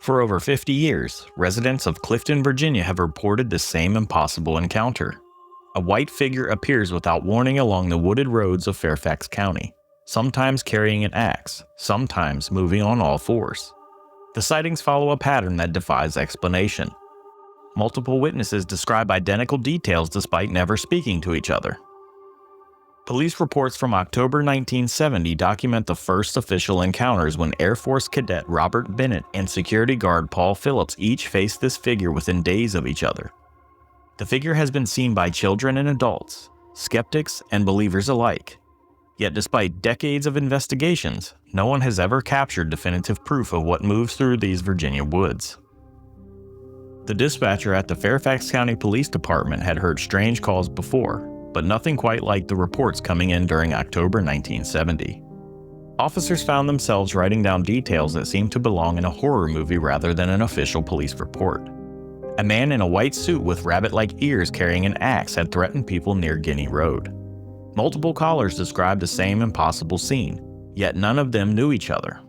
For over 50 years, residents of Clifton, Virginia have reported the same impossible encounter. A white figure appears without warning along the wooded roads of Fairfax County, sometimes carrying an axe, sometimes moving on all fours. The sightings follow a pattern that defies explanation. Multiple witnesses describe identical details despite never speaking to each other. Police reports from October 1970 document the first official encounters when Air Force Cadet Robert Bennett and security guard Paul Phillips each faced this figure within days of each other. The figure has been seen by children and adults, skeptics and believers alike. Yet despite decades of investigations, no one has ever captured definitive proof of what moves through these Virginia woods. The dispatcher at the Fairfax County Police Department had heard strange calls before, but nothing quite like the reports coming in during October 1970. Officers found themselves writing down details that seemed to belong in a horror movie rather than an official police report. A man in a white suit with rabbit-like ears carrying an axe had threatened people near Guinea Road. Multiple callers described the same impossible scene, yet none of them knew each other.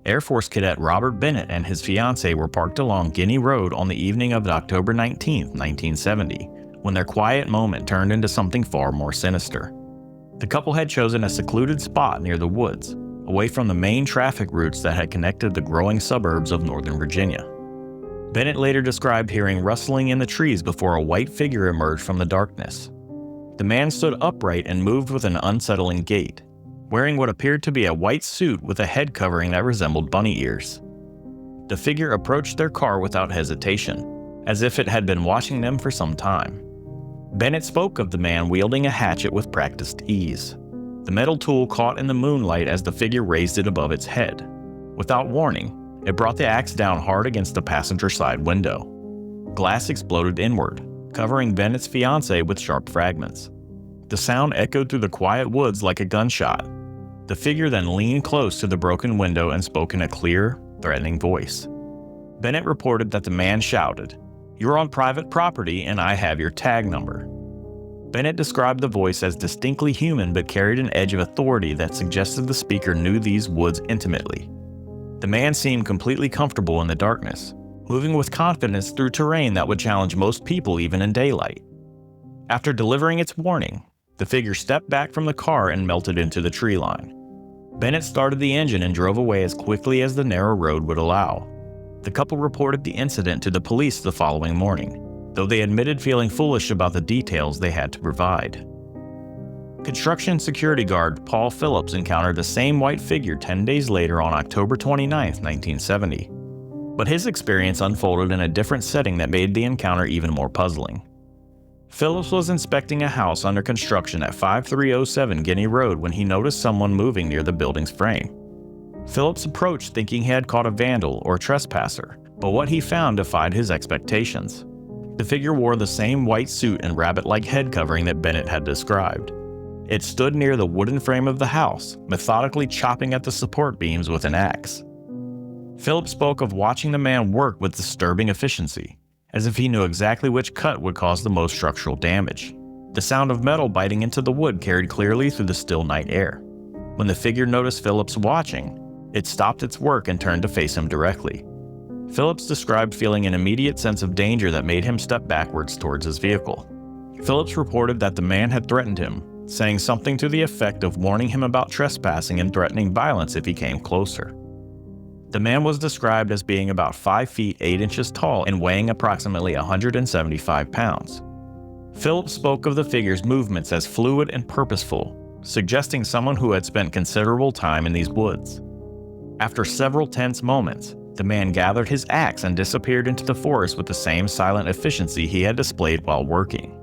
Air Force Cadet Robert Bennett and his fiancée were parked along Guinea Road on the evening of October 19, 1970, when their quiet moment turned into something far more sinister. The couple had chosen a secluded spot near the woods, away from the main traffic routes that had connected the growing suburbs of Northern Virginia. Bennett later described hearing rustling in the trees before a white figure emerged from the darkness. The man stood upright and moved with an unsettling gait, wearing what appeared to be a white suit with a head covering that resembled bunny ears. The figure approached their car without hesitation, as if it had been watching them for some time. Bennett spoke of the man wielding a hatchet with practiced ease. The metal tool caught in the moonlight as the figure raised it above its head. Without warning, it brought the axe down hard against the passenger side window. Glass exploded inward, covering Bennett's fiancée with sharp fragments. The sound echoed through the quiet woods like a gunshot. The figure then leaned close to the broken window and spoke in a clear, threatening voice. Bennett reported that the man shouted, "You're on private property and I have your tag number." Bennett described the voice as distinctly human but carried an edge of authority that suggested the speaker knew these woods intimately. The man seemed completely comfortable in the darkness, moving with confidence through terrain that would challenge most people even in daylight. After delivering its warning, the figure stepped back from the car and melted into the tree line. Bennett started the engine and drove away as quickly as the narrow road would allow. The couple reported the incident to the police the following morning, though they admitted feeling foolish about the details they had to provide. Construction security guard Paul Phillips encountered the same white figure 10 days later on October 29, 1970. But his experience unfolded in a different setting that made the encounter even more puzzling. Phillips was inspecting a house under construction at 5307 Guinea Road when he noticed someone moving near the building's frame. Phillips approached thinking he had caught a vandal or trespasser, but what he found defied his expectations. The figure wore the same white suit and rabbit-like head covering that Bennett had described. It stood near the wooden frame of the house, methodically chopping at the support beams with an axe. Phillips spoke of watching the man work with disturbing efficiency, as if he knew exactly which cut would cause the most structural damage. The sound of metal biting into the wood carried clearly through the still night air. When the figure noticed Phillips watching, it stopped its work and turned to face him directly. Phillips described feeling an immediate sense of danger that made him step backwards towards his vehicle. Phillips reported that the man had threatened him, saying something to the effect of warning him about trespassing and threatening violence if he came closer. The man was described as being about 5 feet 8 inches tall and weighing approximately 175 pounds. Phillips spoke of the figure's movements as fluid and purposeful, suggesting someone who had spent considerable time in these woods. After several tense moments, the man gathered his axe and disappeared into the forest with the same silent efficiency he had displayed while working.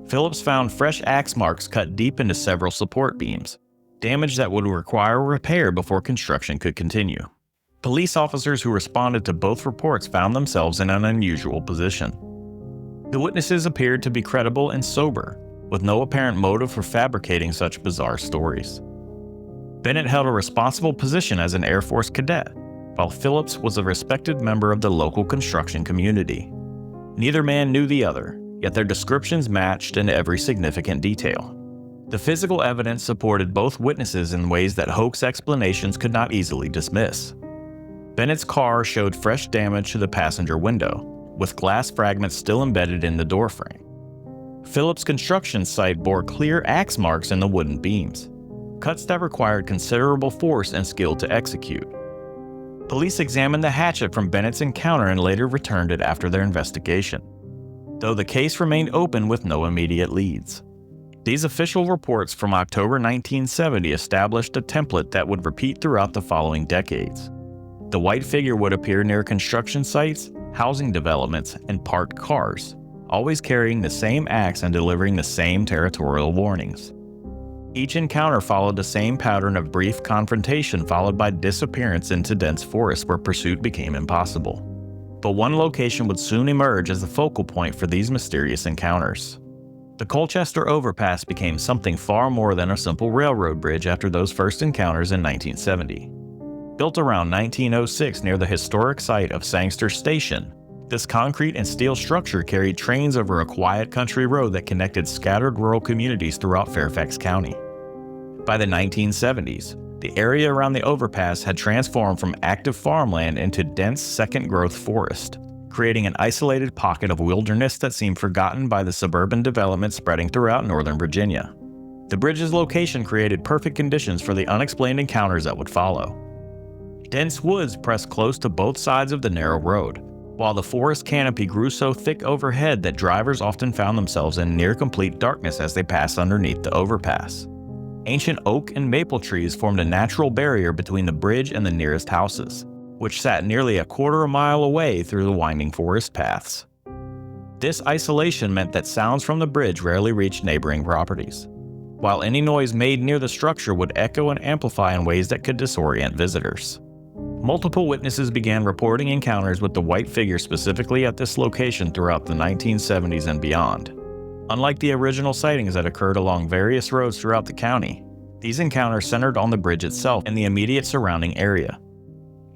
Phillips found fresh axe marks cut deep into several support beams, damage that would require repair before construction could continue. Police officers who responded to both reports found themselves in an unusual position. The witnesses appeared to be credible and sober, with no apparent motive for fabricating such bizarre stories. Bennett held a responsible position as an Air Force cadet, while Phillips was a respected member of the local construction community. Neither man knew the other, yet their descriptions matched in every significant detail. The physical evidence supported both witnesses in ways that hoax explanations could not easily dismiss. Bennett's car showed fresh damage to the passenger window, with glass fragments still embedded in the doorframe. Phillips' construction site bore clear axe marks in the wooden beams, cuts that required considerable force and skill to execute. Police examined the hatchet from Bennett's encounter and later returned it after their investigation, though the case remained open with no immediate leads. These official reports from October 1970 established a template that would repeat throughout the following decades. The white figure would appear near construction sites, housing developments, and parked cars, always carrying the same axe and delivering the same territorial warnings. Each encounter followed the same pattern of brief confrontation followed by disappearance into dense forest where pursuit became impossible. But one location would soon emerge as the focal point for these mysterious encounters. The Colchester Overpass became something far more than a simple railroad bridge after those first encounters in 1970. Built around 1906 near the historic site of Sangster Station, this concrete and steel structure carried trains over a quiet country road that connected scattered rural communities throughout Fairfax County. By the 1970s, the area around the overpass had transformed from active farmland into dense second-growth forest, creating an isolated pocket of wilderness that seemed forgotten by the suburban development spreading throughout northern Virginia. The bridge's location created perfect conditions for the unexplained encounters that would follow. Dense woods pressed close to both sides of the narrow road, while the forest canopy grew so thick overhead that drivers often found themselves in near-complete darkness as they passed underneath the overpass. Ancient oak and maple trees formed a natural barrier between the bridge and the nearest houses, which sat nearly a quarter a mile away through the winding forest paths. This isolation meant that sounds from the bridge rarely reached neighboring properties, while any noise made near the structure would echo and amplify in ways that could disorient visitors. Multiple witnesses began reporting encounters with the white figure specifically at this location throughout the 1970s and beyond. Unlike the original sightings that occurred along various roads throughout the county, these encounters centered on the bridge itself and the immediate surrounding area.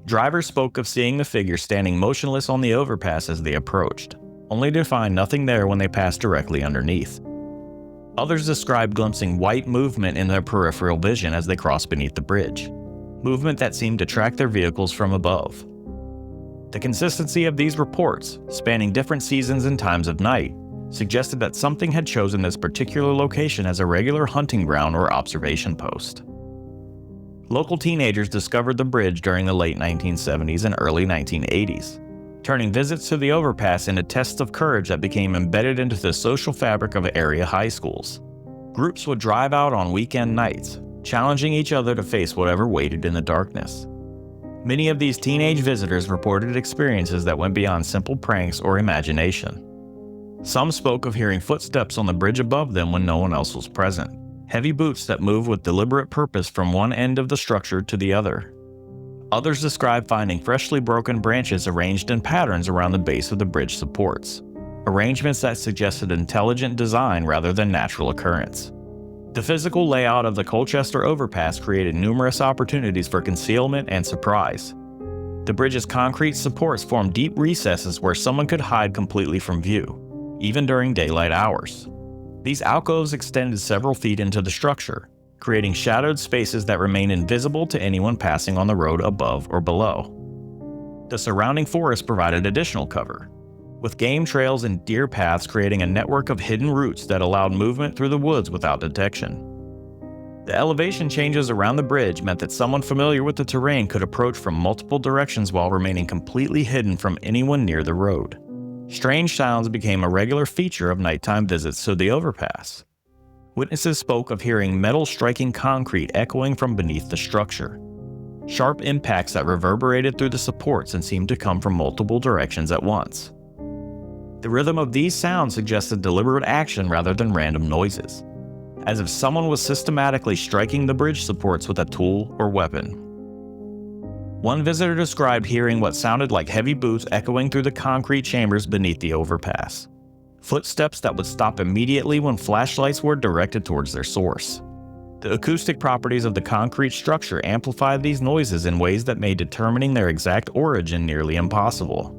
Drivers spoke of seeing the figure standing motionless on the overpass as they approached, only to find nothing there when they passed directly underneath. Others described glimpsing white movement in their peripheral vision as they crossed beneath the bridge, movement that seemed to track their vehicles from above. The consistency of these reports, spanning different seasons and times of night, suggested that something had chosen this particular location as a regular hunting ground or observation post. Local teenagers discovered the bridge during the late 1970s and early 1980s, turning visits to the overpass into tests of courage that became embedded into the social fabric of area high schools. Groups would drive out on weekend nights, challenging each other to face whatever waited in the darkness. Many of these teenage visitors reported experiences that went beyond simple pranks or imagination. Some spoke of hearing footsteps on the bridge above them when no one else was present, heavy boots that moved with deliberate purpose from one end of the structure to the other. Others described finding freshly broken branches arranged in patterns around the base of the bridge supports, arrangements that suggested intelligent design rather than natural occurrence. The physical layout of the Colchester Overpass created numerous opportunities for concealment and surprise. The bridge's concrete supports formed deep recesses where someone could hide completely from view, even during daylight hours. These alcoves extended several feet into the structure, creating shadowed spaces that remained invisible to anyone passing on the road above or below. The surrounding forest provided additional cover, with game trails and deer paths creating a network of hidden routes that allowed movement through the woods without detection. The elevation changes around the bridge meant that someone familiar with the terrain could approach from multiple directions while remaining completely hidden from anyone near the road. Strange sounds became a regular feature of nighttime visits to the overpass. Witnesses spoke of hearing metal striking concrete echoing from beneath the structure, sharp impacts that reverberated through the supports and seemed to come from multiple directions at once. The rhythm of these sounds suggested deliberate action rather than random noises, as if someone was systematically striking the bridge supports with a tool or weapon. One visitor described hearing what sounded like heavy boots echoing through the concrete chambers beneath the overpass, footsteps that would stop immediately when flashlights were directed towards their source. The acoustic properties of the concrete structure amplified these noises in ways that made determining their exact origin nearly impossible.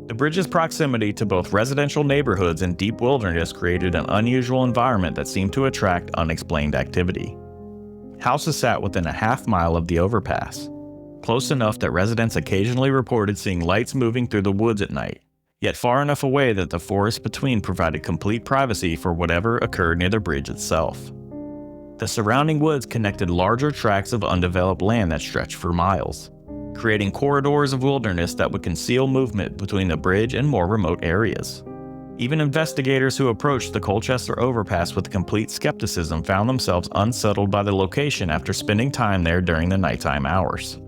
The bridge's proximity to both residential neighborhoods and deep wilderness created an unusual environment that seemed to attract unexplained activity. Houses sat within a half mile of the overpass, close enough that residents occasionally reported seeing lights moving through the woods at night, yet far enough away that the forest between provided complete privacy for whatever occurred near the bridge itself. The surrounding woods connected larger tracts of undeveloped land that stretched for miles, creating corridors of wilderness that would conceal movement between the bridge and more remote areas. Even investigators who approached the Colchester Overpass with complete skepticism found themselves unsettled by the location after spending time there during the nighttime hours.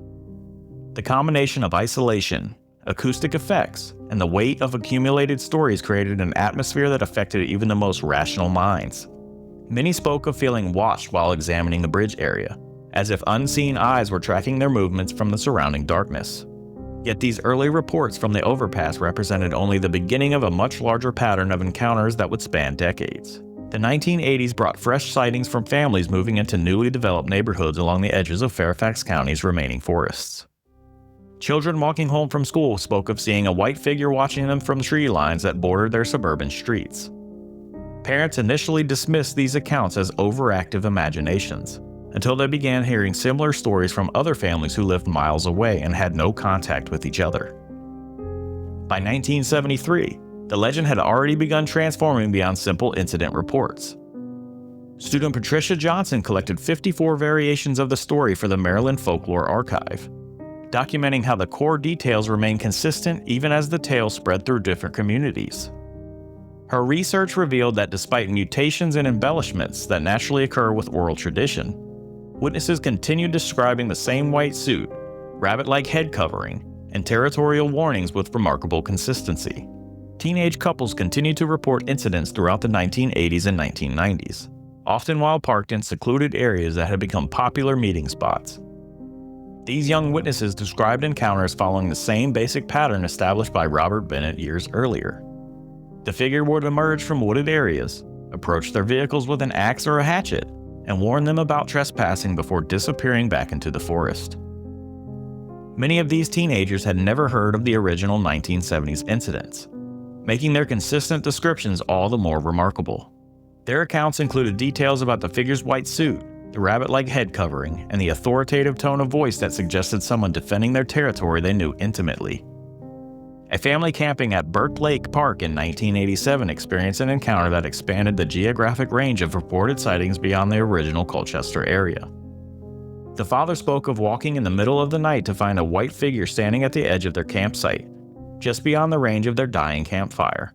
The combination of isolation, acoustic effects, and the weight of accumulated stories created an atmosphere that affected even the most rational minds. Many spoke of feeling watched while examining the bridge area, as if unseen eyes were tracking their movements from the surrounding darkness. Yet these early reports from the overpass represented only the beginning of a much larger pattern of encounters that would span decades. The 1980s brought fresh sightings from families moving into newly developed neighborhoods along the edges of Fairfax County's remaining forests. Children walking home from school spoke of seeing a white figure watching them from tree lines that bordered their suburban streets. Parents initially dismissed these accounts as overactive imaginations, until they began hearing similar stories from other families who lived miles away and had no contact with each other. By 1973, the legend had already begun transforming beyond simple incident reports. Student Patricia Johnson collected 54 variations of the story for the Maryland Folklore Archive, documenting how the core details remained consistent even as the tale spread through different communities. Her research revealed that despite mutations and embellishments that naturally occur with oral tradition, witnesses continued describing the same white suit, rabbit-like head covering, and territorial warnings with remarkable consistency. Teenage couples continued to report incidents throughout the 1980s and 1990s, often while parked in secluded areas that had become popular meeting spots. These young witnesses described encounters following the same basic pattern established by Robert Bennett years earlier. The figure would emerge from wooded areas, approach their vehicles with an axe or a hatchet, and warn them about trespassing before disappearing back into the forest. Many of these teenagers had never heard of the original 1970s incidents, making their consistent descriptions all the more remarkable. Their accounts included details about the figure's white suit, the rabbit-like head covering, and the authoritative tone of voice that suggested someone defending their territory they knew intimately. A family camping at Burke Lake Park in 1987 experienced an encounter that expanded the geographic range of reported sightings beyond the original Colchester area. The father spoke of walking in the middle of the night to find a white figure standing at the edge of their campsite, just beyond the range of their dying campfire.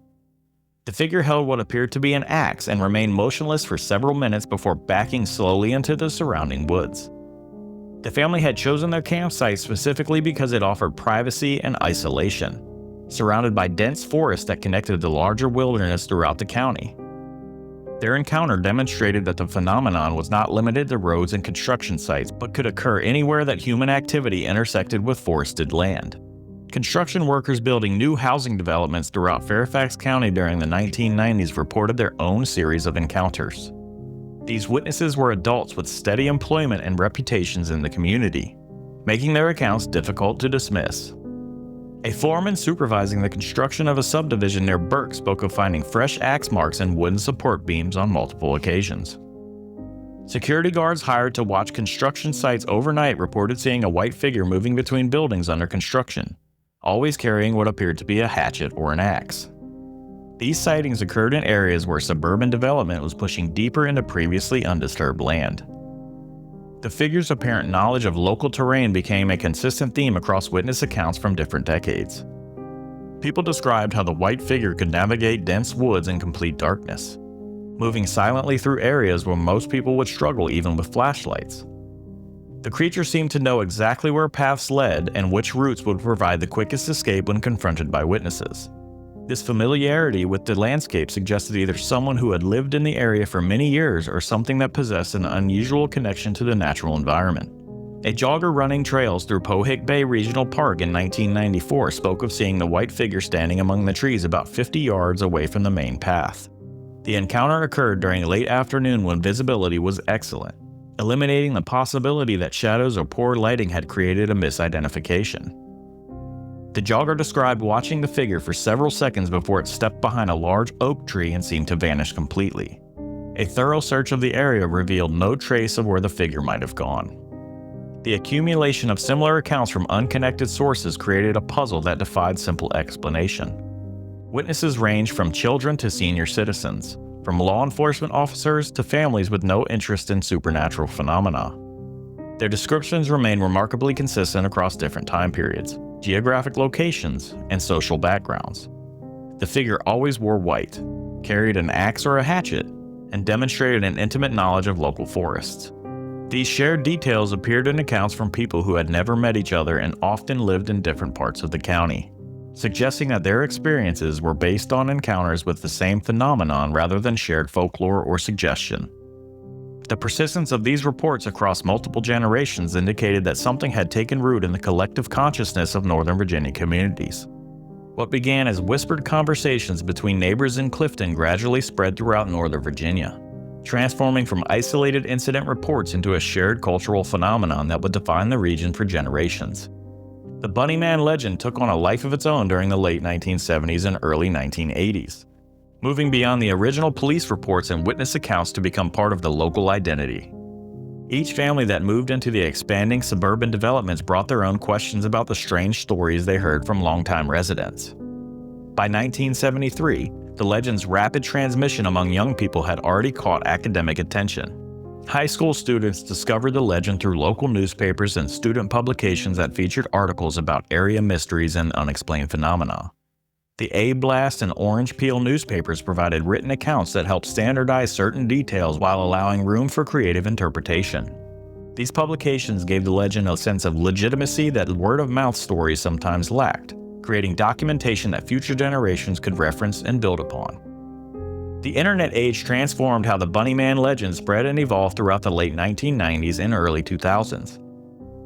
The figure held what appeared to be an axe and remained motionless for several minutes before backing slowly into the surrounding woods. The family had chosen their campsite specifically because it offered privacy and isolation, surrounded by dense forest that connected the larger wilderness throughout the county. Their encounter demonstrated that the phenomenon was not limited to roads and construction sites, but could occur anywhere that human activity intersected with forested land. Construction workers building new housing developments throughout Fairfax County during the 1990s reported their own series of encounters. These witnesses were adults with steady employment and reputations in the community, making their accounts difficult to dismiss. A foreman supervising the construction of a subdivision near Burke spoke of finding fresh axe marks and wooden support beams on multiple occasions. Security guards hired to watch construction sites overnight reported seeing a white figure moving between buildings under construction, always carrying what appeared to be a hatchet or an axe. These sightings occurred in areas where suburban development was pushing deeper into previously undisturbed land. The figure's apparent knowledge of local terrain became a consistent theme across witness accounts from different decades. People described how the white figure could navigate dense woods in complete darkness, moving silently through areas where most people would struggle even with flashlights. The creature seemed to know exactly where paths led and which routes would provide the quickest escape when confronted by witnesses. This familiarity with the landscape suggested either someone who had lived in the area for many years or something that possessed an unusual connection to the natural environment. A jogger running trails through Pohick Bay Regional Park in 1994 spoke of seeing the white figure standing among the trees about 50 yards away from the main path. The encounter occurred during late afternoon when visibility was excellent, eliminating the possibility that shadows or poor lighting had created a misidentification. The jogger described watching the figure for several seconds before it stepped behind a large oak tree and seemed to vanish completely. A thorough search of the area revealed no trace of where the figure might have gone. The accumulation of similar accounts from unconnected sources created a puzzle that defied simple explanation. Witnesses ranged from children to senior citizens, from law enforcement officers to families with no interest in supernatural phenomena. Their descriptions remain remarkably consistent across different time periods, geographic locations, and social backgrounds. The figure always wore white, carried an axe or a hatchet, and demonstrated an intimate knowledge of local forests. These shared details appeared in accounts from people who had never met each other and often lived in different parts of the county, suggesting that their experiences were based on encounters with the same phenomenon rather than shared folklore or suggestion. The persistence of these reports across multiple generations indicated that something had taken root in the collective consciousness of Northern Virginia communities. What began as whispered conversations between neighbors in Clifton gradually spread throughout Northern Virginia, transforming from isolated incident reports into a shared cultural phenomenon that would define the region for generations. The Bunnyman legend took on a life of its own during the late 1970s and early 1980s, moving beyond the original police reports and witness accounts to become part of the local identity. Each family that moved into the expanding suburban developments brought their own questions about the strange stories they heard from longtime residents. By 1973, the legend's rapid transmission among young people had already caught academic attention. High school students discovered the legend through local newspapers and student publications that featured articles about area mysteries and unexplained phenomena. The A-Blast and Orange Peel newspapers provided written accounts that helped standardize certain details while allowing room for creative interpretation. These publications gave the legend a sense of legitimacy that word-of-mouth stories sometimes lacked, creating documentation that future generations could reference and build upon. The internet age transformed how the Bunnyman legend spread and evolved throughout the late 1990s and early 2000s.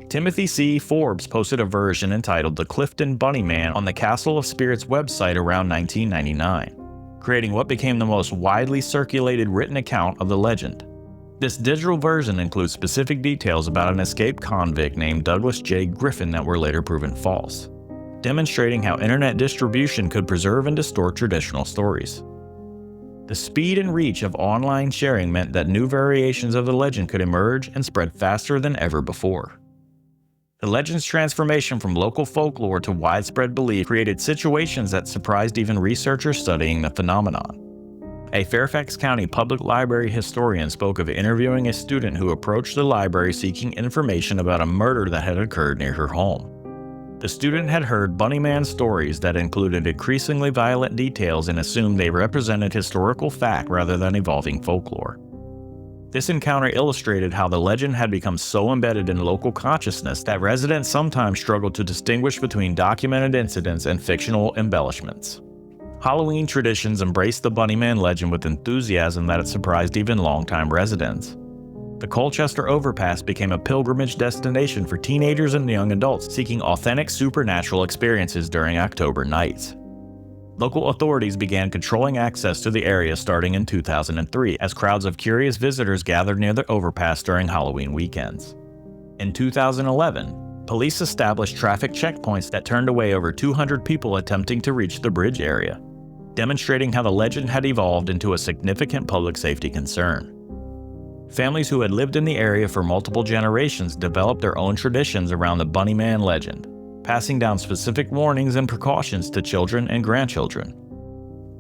Timothy C. Forbes posted a version entitled The Clifton Bunnyman on the Castle of Spirits website around 1999, creating what became the most widely circulated written account of the legend. This digital version includes specific details about an escaped convict named Douglas J. Griffin that were later proven false, demonstrating how internet distribution could preserve and distort traditional stories. The speed and reach of online sharing meant that new variations of the legend could emerge and spread faster than ever before. The legend's transformation from local folklore to widespread belief created situations that surprised even researchers studying the phenomenon. A Fairfax County public library historian spoke of interviewing a student who approached the library seeking information about a murder that had occurred near her home. The student had heard Bunnyman stories that included increasingly violent details and assumed they represented historical fact rather than evolving folklore. This encounter illustrated how the legend had become so embedded in local consciousness that residents sometimes struggled to distinguish between documented incidents and fictional embellishments. Halloween traditions embraced the Bunnyman legend with enthusiasm that it surprised even longtime residents. The Colchester Overpass became a pilgrimage destination for teenagers and young adults seeking authentic supernatural experiences during October nights. Local authorities began controlling access to the area starting in 2003 as crowds of curious visitors gathered near the overpass during Halloween weekends. In 2011, police established traffic checkpoints that turned away over 200 people attempting to reach the bridge area, demonstrating how the legend had evolved into a significant public safety concern. Families who had lived in the area for multiple generations developed their own traditions around the Bunnyman legend, passing down specific warnings and precautions to children and grandchildren.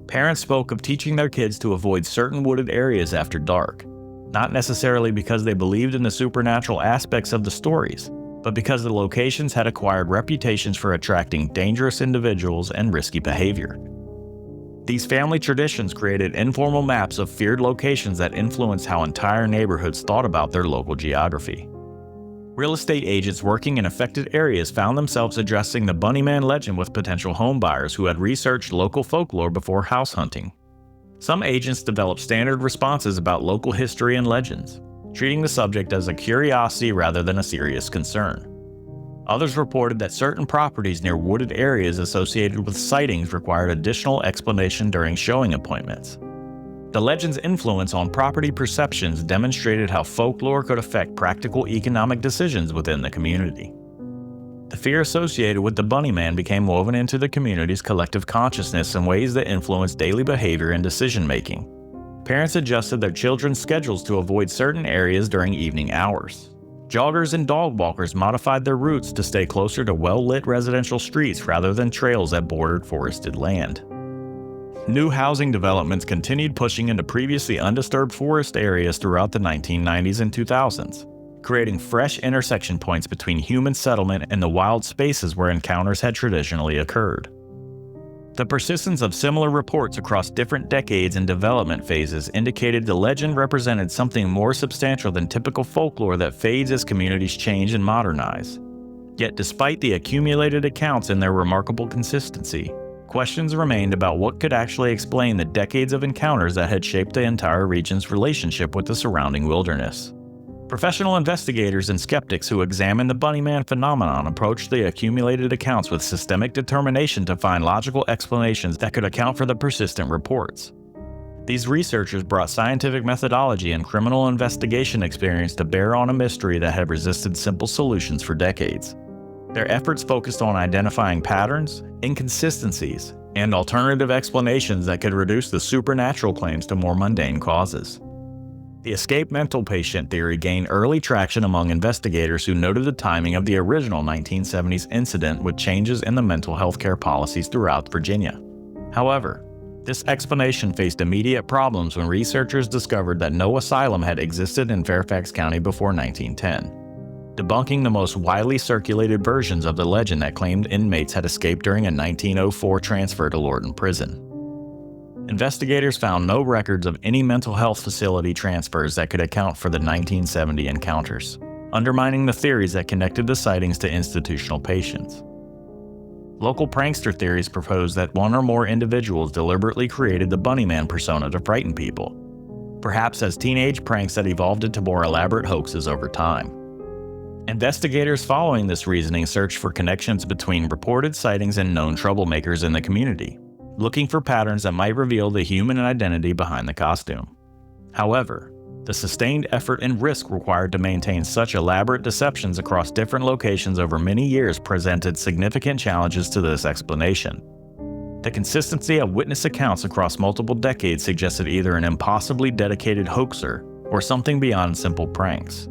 Parents spoke of teaching their kids to avoid certain wooded areas after dark, not necessarily because they believed in the supernatural aspects of the stories, but because the locations had acquired reputations for attracting dangerous individuals and risky behavior. These family traditions created informal maps of feared locations that influenced how entire neighborhoods thought about their local geography. Real estate agents working in affected areas found themselves addressing the Bunnyman legend with potential homebuyers who had researched local folklore before house hunting. Some agents developed standard responses about local history and legends, treating the subject as a curiosity rather than a serious concern. Others reported that certain properties near wooded areas associated with sightings required additional explanation during showing appointments. The legend's influence on property perceptions demonstrated how folklore could affect practical economic decisions within the community. The fear associated with the Bunnyman became woven into the community's collective consciousness in ways that influenced daily behavior and decision-making. Parents adjusted their children's schedules to avoid certain areas during evening hours, Joggers and dog walkers modified their routes to stay closer to well-lit residential streets rather than trails that bordered forested land. New housing developments continued pushing into previously undisturbed forest areas throughout the 1990s and 2000s, creating fresh intersection points between human settlement and the wild spaces where encounters had traditionally occurred. The persistence of similar reports across different decades and development phases indicated the legend represented something more substantial than typical folklore that fades as communities change and modernize. Yet despite the accumulated accounts and their remarkable consistency, questions remained about what could actually explain the decades of encounters that had shaped the entire region's relationship with the surrounding wilderness. Professional investigators and skeptics who examined the Bunnyman phenomenon approached the accumulated accounts with systemic determination to find logical explanations that could account for the persistent reports. These researchers brought scientific methodology and criminal investigation experience to bear on a mystery that had resisted simple solutions for decades. Their efforts focused on identifying patterns, inconsistencies, and alternative explanations that could reduce the supernatural claims to more mundane causes. The escaped mental patient theory gained early traction among investigators who noted the timing of the original 1970s incident with changes in the mental health care policies throughout Virginia. However, this explanation faced immediate problems when researchers discovered that no asylum had existed in Fairfax County before 1910. Debunking the most widely circulated versions of the legend that claimed inmates had escaped during a 1904 transfer to Lorton Prison. Investigators found no records of any mental health facility transfers that could account for the 1970 encounters, undermining the theories that connected the sightings to institutional patients. Local prankster theories propose that one or more individuals deliberately created the Bunnyman persona to frighten people, perhaps as teenage pranks that evolved into more elaborate hoaxes over time. Investigators following this reasoning searched for connections between reported sightings and known troublemakers in the community, looking for patterns that might reveal the human identity behind the costume. However, the sustained effort and risk required to maintain such elaborate deceptions across different locations over many years presented significant challenges to this explanation. The consistency of witness accounts across multiple decades suggested either an impossibly dedicated hoaxer or something beyond simple pranks.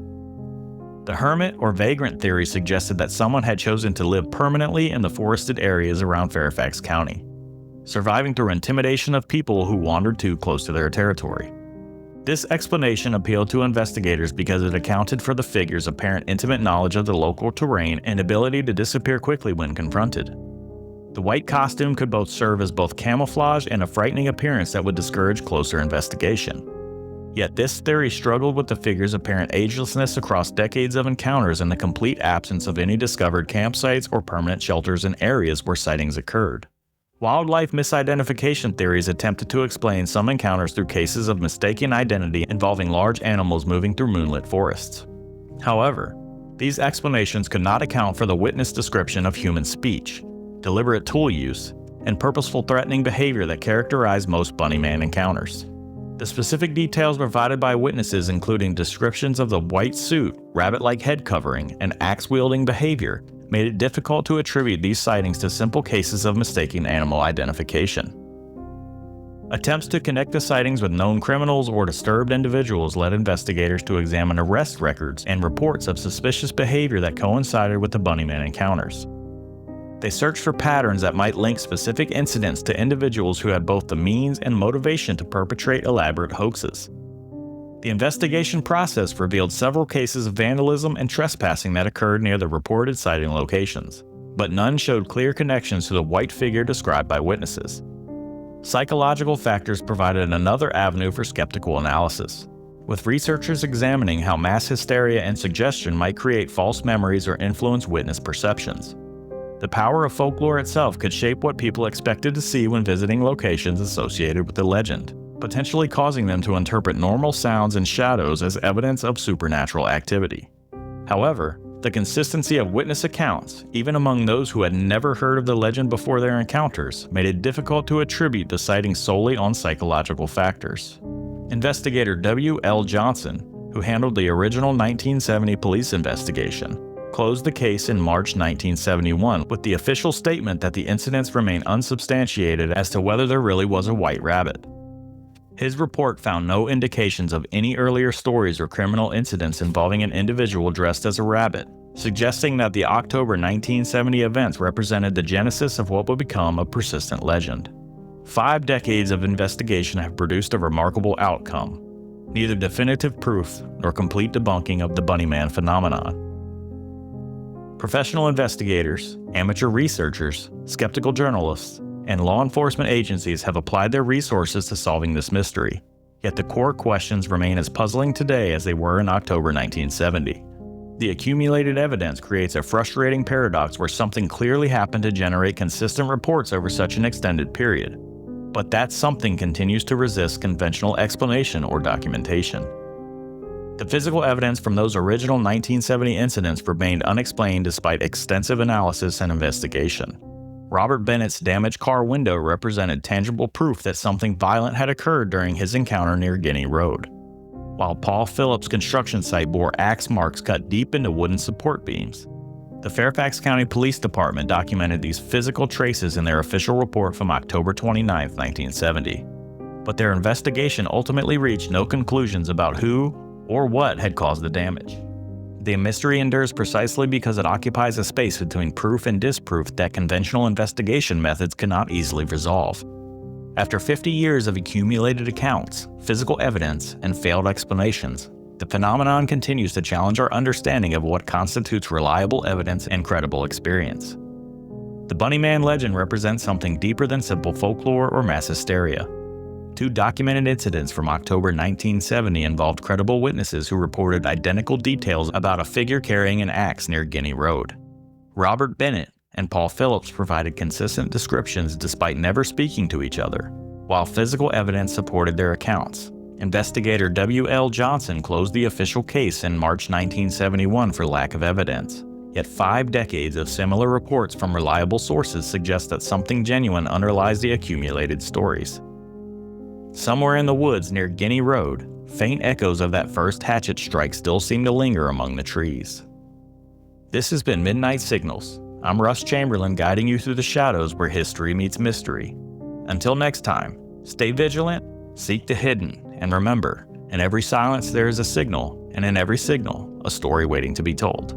The hermit or vagrant theory suggested that someone had chosen to live permanently in the forested areas around Fairfax County, surviving through intimidation of people who wandered too close to their territory. This explanation appealed to investigators because it accounted for the figure's apparent intimate knowledge of the local terrain and ability to disappear quickly when confronted. The white costume could both serve as both camouflage and a frightening appearance that would discourage closer investigation. Yet this theory struggled with the figure's apparent agelessness across decades of encounters and the complete absence of any discovered campsites or permanent shelters in areas where sightings occurred. Wildlife misidentification theories attempted to explain some encounters through cases of mistaken identity involving large animals moving through moonlit forests. However, these explanations could not account for the witness description of human speech, deliberate tool use, and purposeful threatening behavior that characterized most Bunnyman encounters. The specific details provided by witnesses, including descriptions of the white suit, rabbit-like head covering, and axe-wielding behavior, made it difficult to attribute these sightings to simple cases of mistaken animal identification. Attempts to connect the sightings with known criminals or disturbed individuals led investigators to examine arrest records and reports of suspicious behavior that coincided with the Bunnyman encounters. They searched for patterns that might link specific incidents to individuals who had both the means and motivation to perpetrate elaborate hoaxes. The investigation process revealed several cases of vandalism and trespassing that occurred near the reported sighting locations, but none showed clear connections to the white figure described by witnesses. Psychological factors provided another avenue for skeptical analysis, with researchers examining how mass hysteria and suggestion might create false memories or influence witness perceptions. The power of folklore itself could shape what people expected to see when visiting locations associated with the legend, potentially causing them to interpret normal sounds and shadows as evidence of supernatural activity. However, the consistency of witness accounts, even among those who had never heard of the legend before their encounters, made it difficult to attribute the sighting solely on psychological factors. Investigator W. L. Johnson, who handled the original 1970 police investigation, closed the case in March 1971 with the official statement that the incidents remain unsubstantiated as to whether there really was a white rabbit. His report found no indications of any earlier stories or criminal incidents involving an individual dressed as a rabbit, suggesting that the October 1970 events represented the genesis of what would become a persistent legend. 5 decades of investigation have produced a remarkable outcome: neither definitive proof nor complete debunking of the Bunnyman phenomenon. Professional investigators, amateur researchers, skeptical journalists, and law enforcement agencies have applied their resources to solving this mystery, yet the core questions remain as puzzling today as they were in October 1970. The accumulated evidence creates a frustrating paradox where something clearly happened to generate consistent reports over such an extended period, but that something continues to resist conventional explanation or documentation. The physical evidence from those original 1970 incidents remained unexplained despite extensive analysis and investigation. Robert Bennett's damaged car window represented tangible proof that something violent had occurred during his encounter near Guinea Road, while Paul Phillips' construction site bore axe marks cut deep into wooden support beams. The Fairfax County Police Department documented these physical traces in their official report from October 29, 1970. But their investigation ultimately reached no conclusions about who or what had caused the damage. The mystery endures precisely because it occupies a space between proof and disproof that conventional investigation methods cannot easily resolve. After 50 years of accumulated accounts, physical evidence, and failed explanations, the phenomenon continues to challenge our understanding of what constitutes reliable evidence and credible experience. The Bunnyman legend represents something deeper than simple folklore or mass hysteria. 2 documented incidents from October 1970 involved credible witnesses who reported identical details about a figure carrying an axe near Guinea Road. Robert Bennett and Paul Phillips provided consistent descriptions despite never speaking to each other, while physical evidence supported their accounts. Investigator W.L. Johnson closed the official case in March 1971 for lack of evidence. Yet 5 decades of similar reports from reliable sources suggest that something genuine underlies the accumulated stories. Somewhere in the woods near Guinea Road, faint echoes of that first hatchet strike still seem to linger among the trees. This has been Midnight Signals. I'm Russ Chamberlain, guiding you through the shadows where history meets mystery. Until next time, stay vigilant, seek the hidden, and remember, in every silence there is a signal, and in every signal, a story waiting to be told.